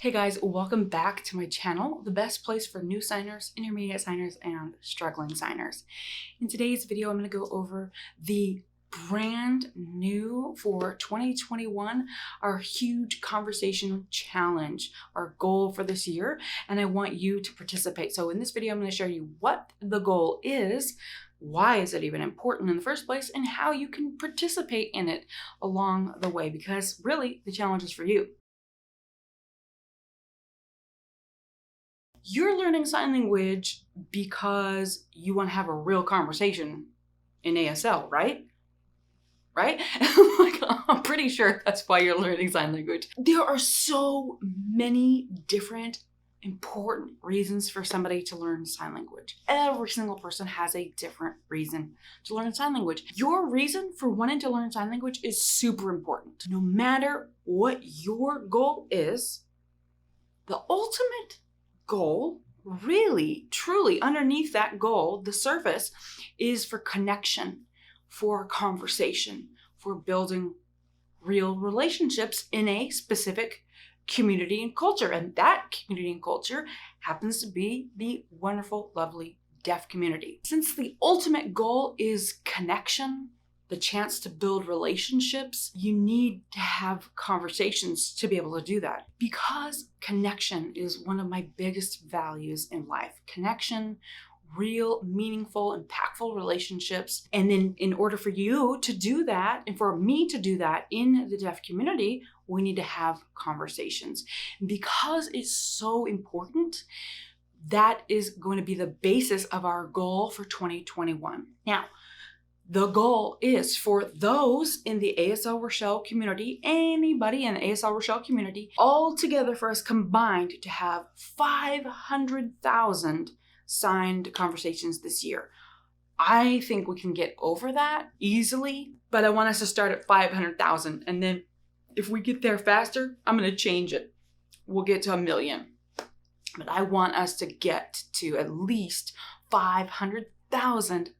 Hey guys, welcome back to my channel, the best place for new signers, intermediate signers, and struggling signers. In today's video, I'm going to go over the brand new for 2021, our huge conversation challenge, our goal for this year, and I want you to participate. So in this video, I'm going to show you what the goal is, why is it even important in the first place, and how you can participate in it along the way, because really the challenge is for you. You're learning sign language because you want to have a real conversation in ASL, right? Right? I'm pretty sure that's why you're learning sign language. There are so many different important reasons for somebody to learn sign language. Every single person has a different reason to learn sign language. Your reason for wanting to learn sign language is super important. No matter what your goal is, the ultimate goal, really, truly underneath that goal, the surface, is for connection, for conversation, for building real relationships in a specific community and culture. And that community and culture happens to be the wonderful, lovely deaf community. Since the ultimate goal is connection, the chance to build relationships, you need to have conversations to be able to do that. Because connection is one of my biggest values in life. Connection, real, meaningful, impactful relationships. And then in order for you to do that, and for me to do that in the deaf community, we need to have conversations. And because it's so important, that is going to be the basis of our goal for 2021. Now, the goal is for those in the ASL Rochelle community, anybody in the ASL Rochelle community, all together for us combined to have 500,000 signed conversations this year. I think we can get over that easily, but I want us to start at 500,000. And then if we get there faster, I'm going to change it. We'll get to 1 million. But I want us to get to at least 500,000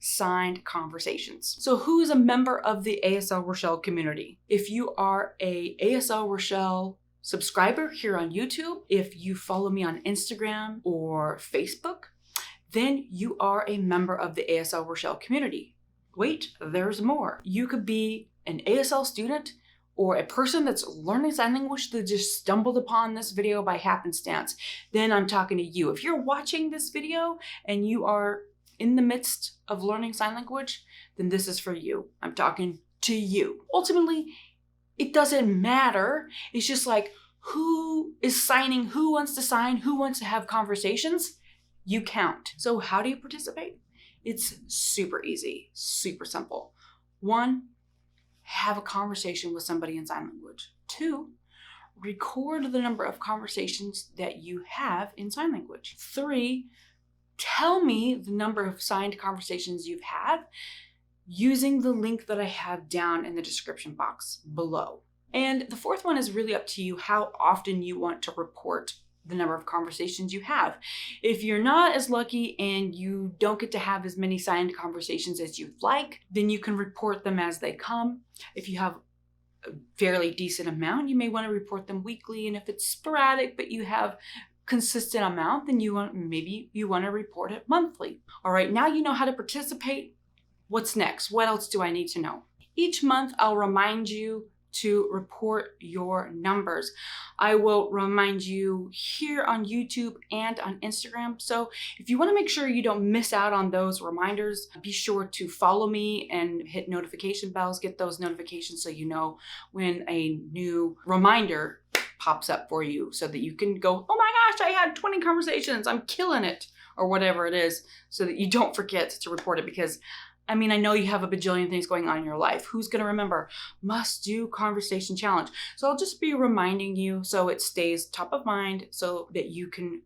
signed conversations. So who is a member of the ASL Rochelle community? If you are a ASL Rochelle subscriber here on YouTube, if you follow me on Instagram or Facebook, then you are a member of the ASL Rochelle community. Wait, there's more. You could be an ASL student or a person that's learning sign language that just stumbled upon this video by happenstance. Then I'm talking to you. If you're watching this video and you are in the midst of learning sign language, then this is for you. I'm talking to you. Ultimately, it doesn't matter. It's just like, who is signing, who wants to sign, who wants to have conversations? You count. So how do you participate? It's super easy, super simple. 1, have a conversation with somebody in sign language. 2, record the number of conversations that you have in sign language. 3, tell me the number of signed conversations you've had using the link that I have down in the description box below. And the 4th one is really up to you, how often you want to report the number of conversations you have. If you're not as lucky and you don't get to have as many signed conversations as you'd like, then you can report them as they come. If you have a fairly decent amount, you may want to report them weekly. And if it's sporadic, but you have consistent amount, then maybe you want to report it monthly. All right, now you know how to participate. What's next? What else do I need to know? Each month, I'll remind you to report your numbers. I will remind you here on YouTube and on Instagram. So if you want to make sure you don't miss out on those reminders, be sure to follow me and hit notification bells, get those notifications so you know when a new reminder pops up for you, so that you can go, oh my gosh, I had 20 conversations, I'm killing it, or whatever it is, so that you don't forget to report it. Because I mean, I know you have a bajillion things going on in your life. Who's going to remember? Must do conversation challenge. So I'll just be reminding you so it stays top of mind so that you can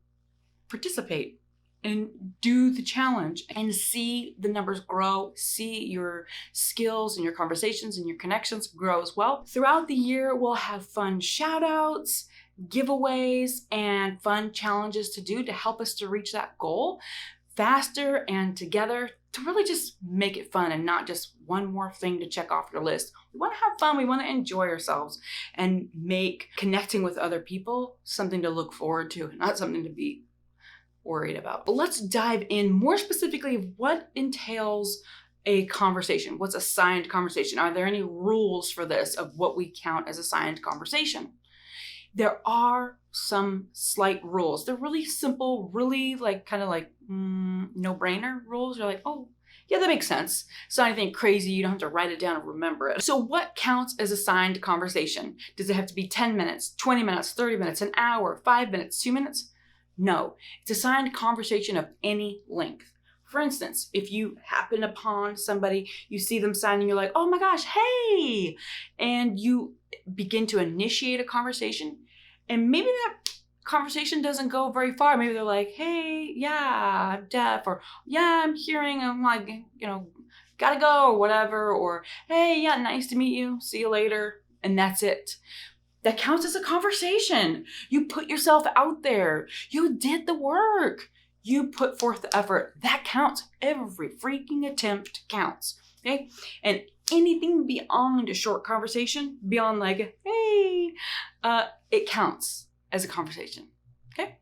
participate and do the challenge and see the numbers grow, see your skills and your conversations and your connections grow as well. Throughout the year, we'll have fun shout outs, giveaways, and fun challenges to do to help us to reach that goal faster and together to really just make it fun and not just one more thing to check off your list. We want to have fun. We want to enjoy ourselves and make connecting with other people something to look forward to, not something to be worried about. But let's dive in more specifically of what entails a conversation. What's a signed conversation? Are there any rules for this of what we count as a signed conversation? There are some slight rules. They're really simple, really kind of no-brainer rules. You're like, oh, yeah, that makes sense. It's not anything crazy. You don't have to write it down and remember it. So what counts as a signed conversation? Does it have to be 10 minutes, 20 minutes, 30 minutes, an hour, 5 minutes, 2 minutes? No, it's a signed conversation of any length. For instance, if you happen upon somebody, you see them signing, you're like, oh my gosh, hey, and you begin to initiate a conversation, and maybe that conversation doesn't go very far. Maybe they're like, hey, yeah, I'm deaf, or yeah, I'm hearing, I'm like, gotta go, or whatever, or hey, yeah, nice to meet you, see you later, and that's it. That counts as a conversation. You put yourself out there. You did the work. You put forth the effort. That counts. Every freaking attempt counts, okay? And anything beyond a short conversation, beyond hey, it counts as a conversation, okay?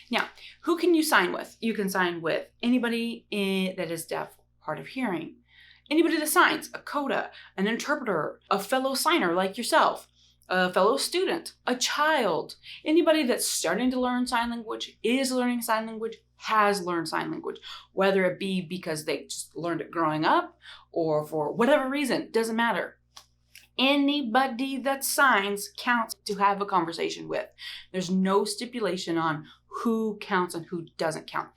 Now, who can you sign with? You can sign with anybody that is deaf, hard of hearing. Anybody that signs, a coda, an interpreter, a fellow signer like yourself, a fellow student, a child, anybody that's starting to learn sign language, is learning sign language, has learned sign language, whether it be because they just learned it growing up or for whatever reason, doesn't matter. Anybody that signs counts to have a conversation with. There's no stipulation on who counts and who doesn't count,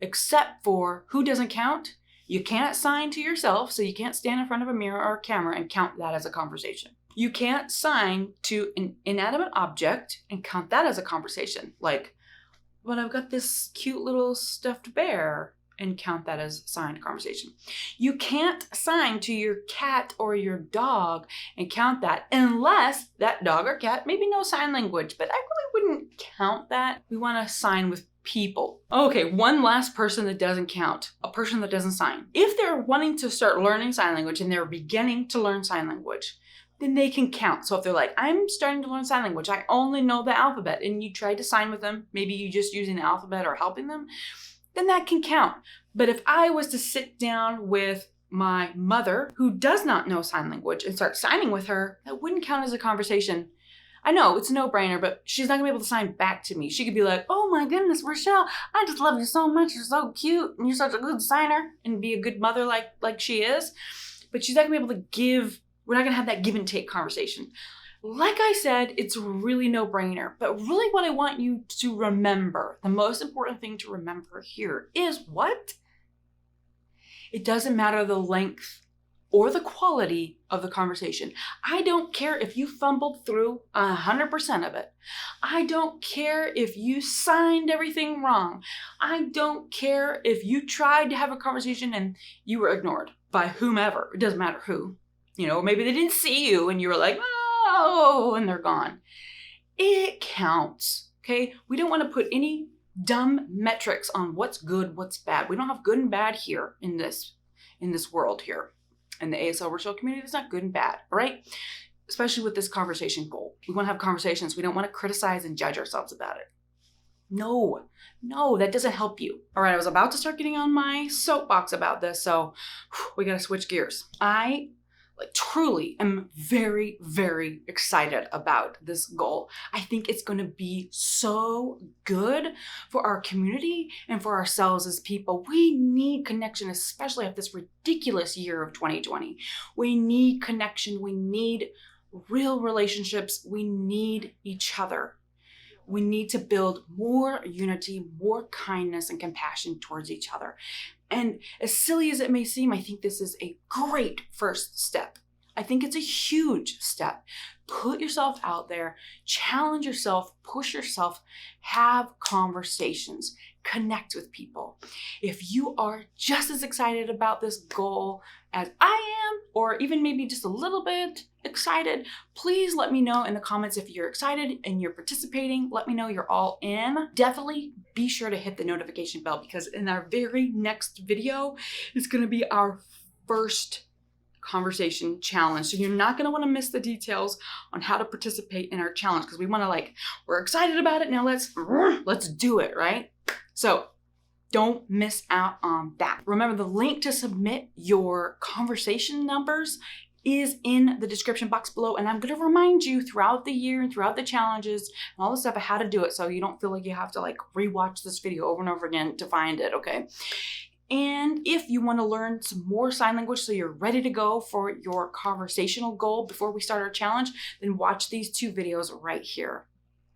except for who doesn't count. You can't sign to yourself, so you can't stand in front of a mirror or a camera and count that as a conversation. You can't sign to an inanimate object and count that as a conversation. Like, but I've got this cute little stuffed bear, and count that as signed conversation. You can't sign to your cat or your dog and count that unless that dog or cat maybe knows sign language, but I really wouldn't count that. We want to sign with people. Okay, one last person that doesn't count, a person that doesn't sign. If they're wanting to start learning sign language and they're beginning to learn sign language, then they can count. So if they're like, I'm starting to learn sign language, I only know the alphabet, and you try to sign with them, maybe you just using the alphabet or helping them, then that can count. But if I was to sit down with my mother who does not know sign language and start signing with her, that wouldn't count as a conversation. I know it's a no-brainer, but she's not gonna be able to sign back to me. She could be like, oh my goodness, Rochelle, I just love you so much. You're so cute and you're such a good signer, and be a good mother like she is. But she's not gonna be able to give, we're not gonna have that give and take conversation. Like I said, it's really no-brainer, but really what I want you to remember, the most important thing to remember here is what? It doesn't matter the length or the quality of the conversation. I don't care if you fumbled through 100% of it. I don't care if you signed everything wrong. I don't care if you tried to have a conversation and you were ignored by whomever. It doesn't matter who. Maybe they didn't see you and you were like, oh, and they're gone. It counts, okay? We don't want to put any dumb metrics on what's good, what's bad. We don't have good and bad here in this world here. In the ASL Rochelle community, it's not good and bad, all right? Especially with this conversation goal. We want to have conversations. We don't want to criticize and judge ourselves about it. No, that doesn't help you. All right, I was about to start getting on my soapbox about this, so we got to switch gears. I truly am very, very excited about this goal. I think it's going to be so good for our community and for ourselves as people. We need connection, especially after this ridiculous year of 2020. We need connection. We need real relationships. We need each other. We need to build more unity, more kindness and compassion towards each other. And as silly as it may seem, I think this is a great first step. I think it's a huge step. Put yourself out there, challenge yourself, push yourself, have conversations, connect with people. If you are just as excited about this goal as I am, or even maybe just a little bit excited, please let me know in the comments if you're excited and you're participating. Let me know you're all in. Definitely be sure to hit the notification bell, because in our very next video is going to be our first conversation challenge. So you're not going to want to miss the details on how to participate in our challenge, because we want to we're excited about it. Now let's do it, right? So don't miss out on that. Remember, the link to submit your conversation numbers is in the description box below. And I'm going to remind you throughout the year and throughout the challenges and all the stuff of how to do it, so you don't feel like you have to rewatch this video over and over again to find it, okay? And if you want to learn some more sign language so you're ready to go for your conversational goal before we start our challenge, then watch these 2 videos right here.